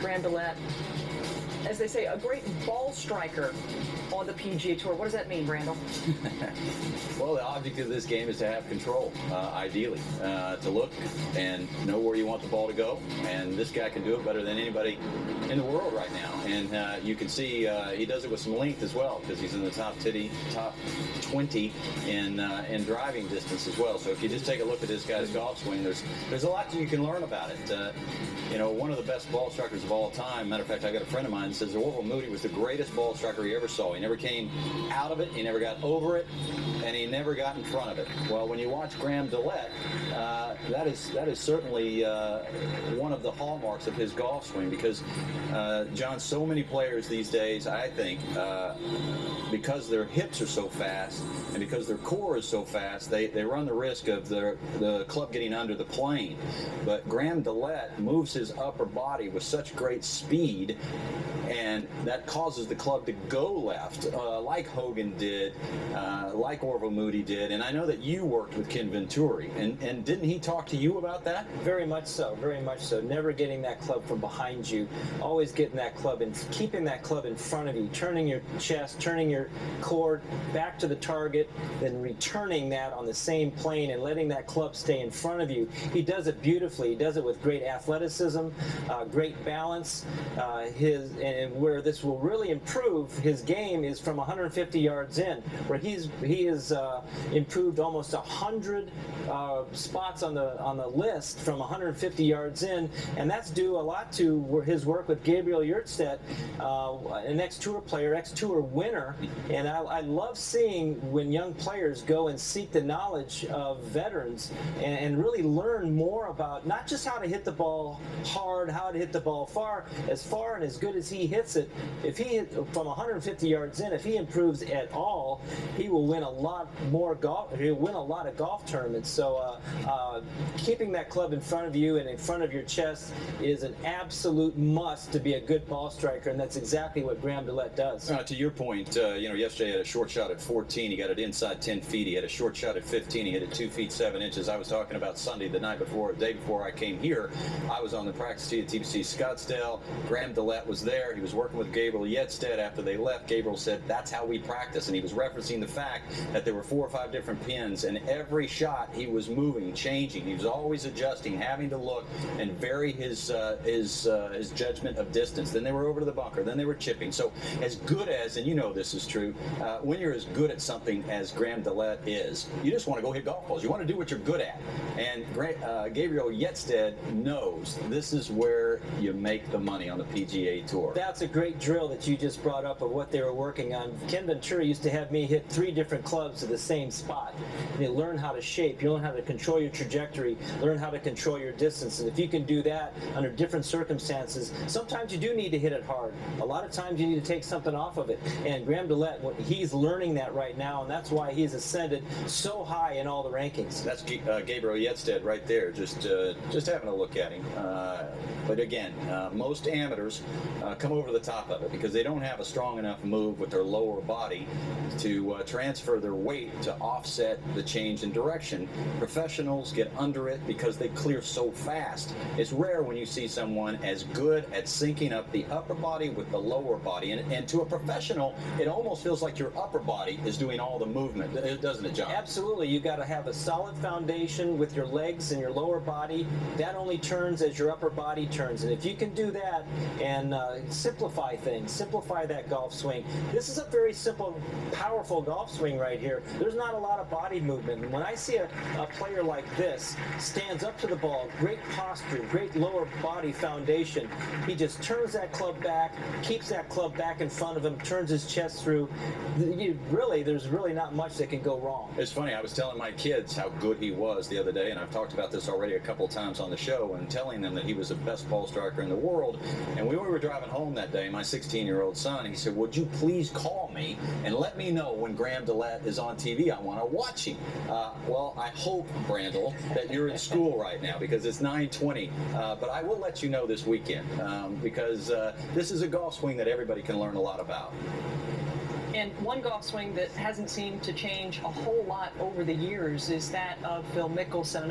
Graham DeLaet, as they say, a great ball striker on the PGA Tour. What does that mean, Brandel? Well, the object of this game is to have control, ideally, to look and know where you want the ball to go. And this guy can do it better than anybody in the world right now. And you can see he does it with some length as well, because he's in the top 20 in driving distance as well. So if you just take a look at this guy's golf swing, there's a lot that you can learn about it. You know, one of the best ball strikers of all time, matter of fact, I got a friend of mine that says Orville Moody was the greatest ball striker he ever saw. He never came out of it, he never got over it, and he never got in front of it. Well, when you watch Graham DeLaet, that is certainly one of the hallmarks of his golf swing, because, John, so many players these days, I think, because their hips are so fast and because their core is so fast, they run the risk of the club getting under the plane. But Graham DeLaet moves his upper body with such great speed, and that causes the club to go left, like Hogan did, like Orville Moody did. And I know that you worked with Ken Venturi, and didn't he talk to you about that? Very much so, very much so. Never getting that club from behind you, always getting that club and keeping that club in front of you, turning your chest, turning your core back to the target, then returning that on the same plane and letting that club stay in front of you. He does it beautifully. He does it with great athleticism, great balance. And where this will really improve his game is from 150 yards in, where he has improved almost 100 spots on the list from 150 yards in, and that's due a lot to his work with Gabriel Yurtstedt, an ex-tour player, ex-tour winner. And I love seeing when young players go and seek the knowledge of veterans and really learn more about not just how to hit the ball hard, how to hit the ball far and as good as he hits it. If he hit from 150 yards in, if he improves at all, he will win a lot more golf. He'll win a lot of golf tournaments. So keeping that club in front of you and in front of your chest is an absolute must to be a good ball striker, and that's exactly what Graham DeLaet does. To your point, you know, yesterday he had a short shot at 14. He got it inside 10 feet. He had a short shot at 15. He hit it 2 feet 7 inches. I was talking about Sunday, the day before I came here. I was on the practice tee at TPC Scottsdale. Graham DeLaet was there. He was working with Gabriel Yurtstedt. After they left, Gabriel said, "That's how we practice," and he was referencing the fact that there were 4 or 5 different pins, and every shot he was moving, changing. He was always adjusting, having to look and vary his judgment of distance. Then they were over to the bunker. Then they were chipping. So as good as, and you know this is true, when you're as good at something as Graham DeLaet is, you just want to go hit golf balls. You want to do what you're good at. And Gabriel Yurtstedt knows this is where you make the money on the PGA Tour. That's a great drill that you just brought up of what they were working on. Ken Venturi used to have me hit 3 different clubs to the same spot. You learn how to shape, you learn how to control your trajectory, learn how to control your distance. And if you can do that under different circumstances, sometimes you do need to hit it hard. A lot of times you need to take something off of it. And Graham DeLaet, he's learning that right now, and that's why he's ascended so high in all the rankings. That's Gabriel Yurtstedt right there, just having a look at him. But again, most amateurs come over the top of it because they don't have a strong enough move with their lower body to transfer their weight to offset the change in direction. Professionals get under it because they clear so fast. It's rare when you see someone as good at syncing up the upper body with the lower body. And to a professional, it almost feels like your upper body is doing all the movement, doesn't it, John? Absolutely. You got to have a solid foundation with your legs and your lower body. That only turns as your upper body turns. And if you can do that and simplify things, simplify that golf swing. This is a very simple, powerful golf swing right here. There's not a lot of body movement. And when I see a player like this, stands up to the ball, great posture, great lower body foundation, he just turns that club back, keeps that club back in front of him, turns his chest through. There's really not much that can go wrong. It's funny, I was telling my kids how good he was the other day, and I've talked about this already a couple times on the show, and telling them that he was the best ball striker in the world. And when we were driving home that day, my 16-year-old son, he said, "Would you please call me and let me know when Graham DeLaet is on TV? I want to watch him." Well, I hope, Brandel, that you're in school right now because it's 9:20. But I will let you know this weekend because this is a golf swing that everybody can learn a lot about. And one golf swing that hasn't seemed to change a whole lot over the years is that of Phil Mickelson.